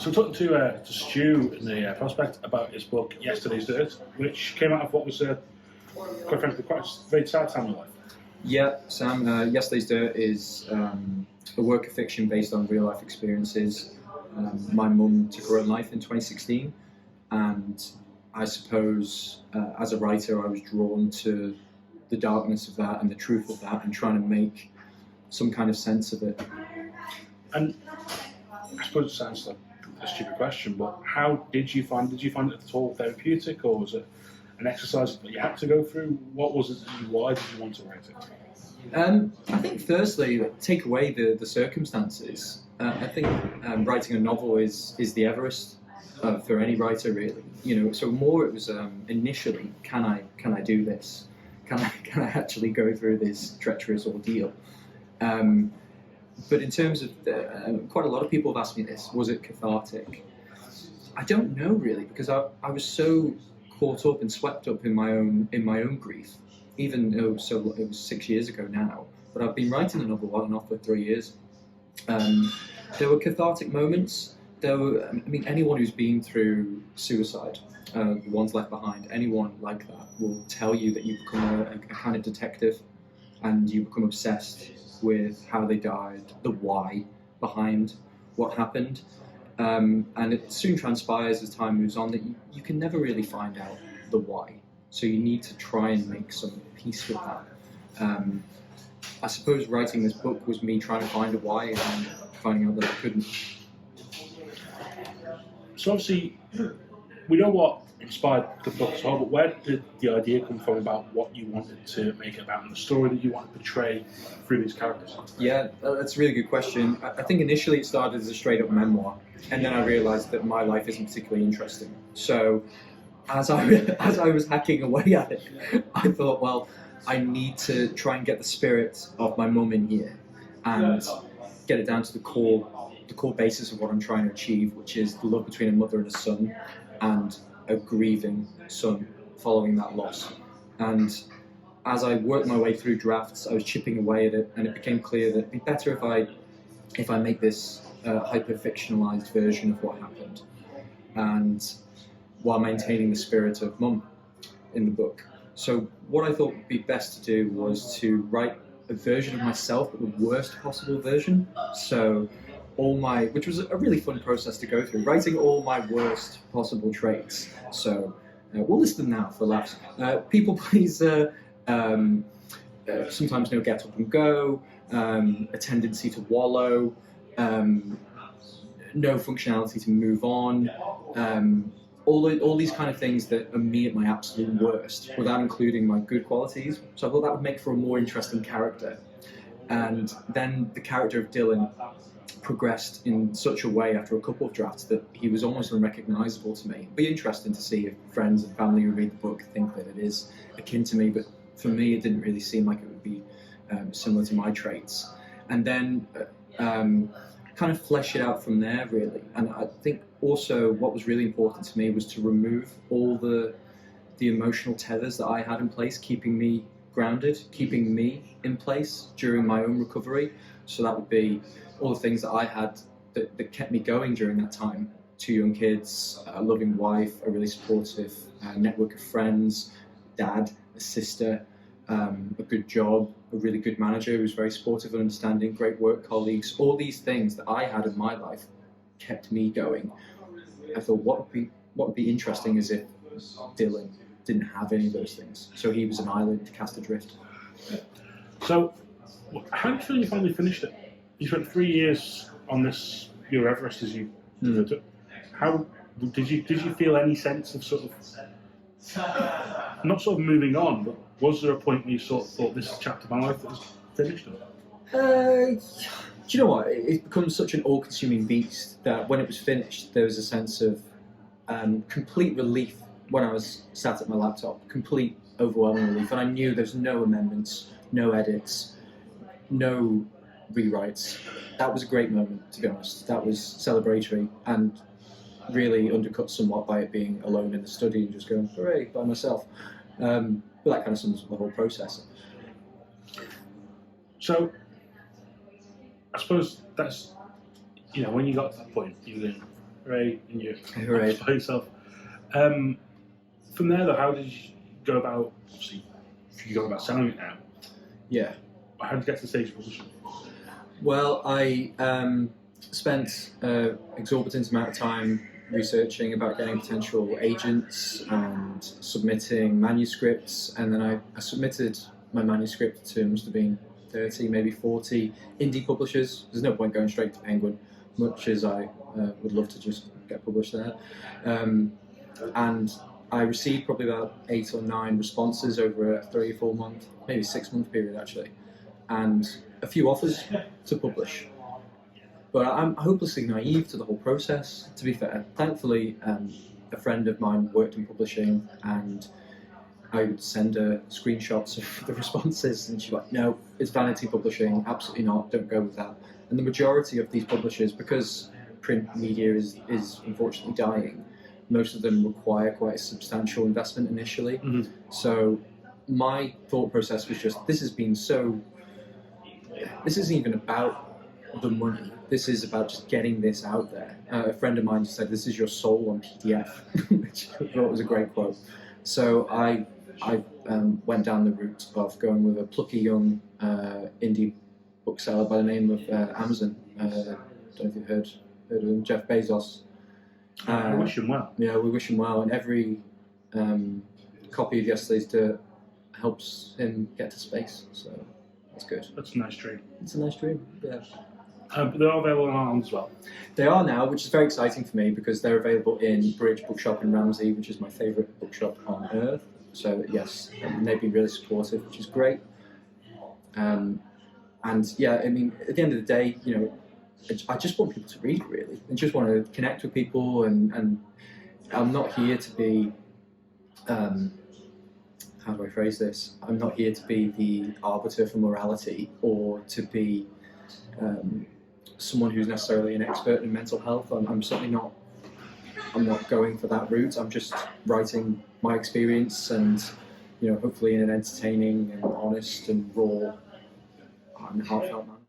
So talking to Stu in the Prospect about his book Yesterday's Dirt, which came out of what was, quite frankly, quite a very sad time in life. Yeah, Sam, Yesterday's Dirt is a work of fiction based on real life experiences. My mum took her own life in 2016, and I suppose as a writer I was drawn to the darkness of that and the truth of that and trying to make some kind of sense of it. And I suppose it sounds like a stupid question, but how did you find it at all therapeutic, or was it an exercise that you had to go through? What was it and why did you want to write it? I think firstly, take away the circumstances. I think writing a novel is the Everest for any writer, really. You know, so more it was initially, can I do this? Can I actually go through this treacherous ordeal? But in terms of quite a lot of people have asked me this: was it cathartic? I don't know really, because I was so caught up and swept up in my own grief. Even though it was 6 years ago now, but I've been writing a novel on and off for 3 years. There were cathartic moments. Anyone who's been through suicide, the ones left behind, anyone like that will tell you that you become a kind of detective, and you become obsessed with how they died, the why behind what happened. And it soon transpires as time moves on that you can never really find out the why. So you need to try and make some peace with that. I suppose writing this book was me trying to find a why and finding out that I couldn't. So obviously, we know what inspired the book as well, but where did the idea come from about what you wanted to make it about and the story that you want to portray through these characters? Yeah, that's a really good question. I think initially it started as a straight-up memoir, and then I realised that my life isn't particularly interesting. So as I was hacking away at it, I thought, well, I need to try and get the spirit of my mum in here and get it down to the core basis of what I'm trying to achieve, which is the love between a mother and a son, and a grieving son following that loss. And as I worked my way through drafts, I was chipping away at it, and it became clear that it'd be better if I make this hyper-fictionalized version of what happened, and while maintaining the spirit of mum in the book. So what I thought would be best to do was to write a version of myself, but the worst possible version. So which was a really fun process to go through, writing all my worst possible traits. So we'll list them now for laughs. People pleaser, sometimes no get up and go, a tendency to wallow, no functionality to move on, all these kind of things that are me at my absolute worst, without including my good qualities. So I thought that would make for a more interesting character. And then the character of Dylan progressed in such a way after a couple of drafts that he was almost unrecognisable to me. It'd be interesting to see if friends and family who read the book think that it is akin to me, but for me it didn't really seem like it would be similar to my traits. And then kind of flesh it out from there, really. And I think also what was really important to me was to remove all the emotional tethers that I had in place, keeping me grounded, keeping me in place during my own recovery. So that would be all the things that I had that kept me going during that time. 2 young kids, a loving wife, a really supportive network of friends, dad, a sister, a good job, a really good manager who was very supportive and understanding, great work colleagues. All these things that I had in my life kept me going. I thought what would be interesting is if Dylan didn't have any of those things. So he was an island cast adrift. So how do you feel you finally finished it? You spent 3 years on this, your Everest, as you referred to it. How did you feel any sense of sort of, not sort of moving on, but was there a point where you sort of thought this chapter of my life was finished? Do you know what? It becomes such an all-consuming beast that when it was finished, there was a sense of complete relief when I was sat at my laptop. Complete, overwhelming relief, and I knew there's no amendments, no edits, no rewrites. That was a great moment, to be honest. That was celebratory and really undercut somewhat by it being alone in the study and just going, hooray, by myself. But that kind of sums up the whole process. So, I suppose that's, when you got to that point, you were hooray, and you Hooray. by yourself. From there, though, how did you go about? Obviously, if you go about selling it now, Yeah. how did you get to the stage of publishing? Well, I spent an exorbitant amount of time researching about getting potential agents and submitting manuscripts, and then I submitted my manuscript to, must have been 30, maybe 40 indie publishers. There's no point going straight to Penguin, much as I would love to just get published there. And I received probably about 8 or 9 responses over a 3 or 4 month, maybe 6 month period actually, and a few offers to publish. But I'm hopelessly naive to the whole process, to be fair. Thankfully, a friend of mine worked in publishing, and I would send her screenshots of the responses, and she's like, no, it's vanity publishing, absolutely not, don't go with that. And the majority of these publishers, because print media is unfortunately dying, most of them require quite a substantial investment initially. Mm-hmm. So my thought process was just, this isn't even about the money. This is about just getting this out there. A friend of mine just said, this is your soul on PDF, which I thought was a great quote. So I went down the route of going with a plucky young indie bookseller by the name of Amazon. I don't know if you've heard of him, Jeff Bezos. I wish him well. Yeah, we wish him well, and every copy of Yesterday's Dirt helps him get to space, so that's good. That's a nice dream. It's a nice dream, yeah. But they're all available online as well. They are now, which is very exciting for me because they're available in Bridge Bookshop in Ramsey, which is my favourite bookshop on earth. So yes, they've been really supportive, which is great. And yeah, I mean, at the end of the day, you know, I just want people to read, really, and just want to connect with people. And I'm not here to be, how do I phrase this? I'm not here to be the arbiter for morality or to be someone who's necessarily an expert in mental health. I'm certainly not. I'm not going for that route. I'm just writing my experience, and you know, hopefully in an entertaining and honest and raw and heartfelt manner.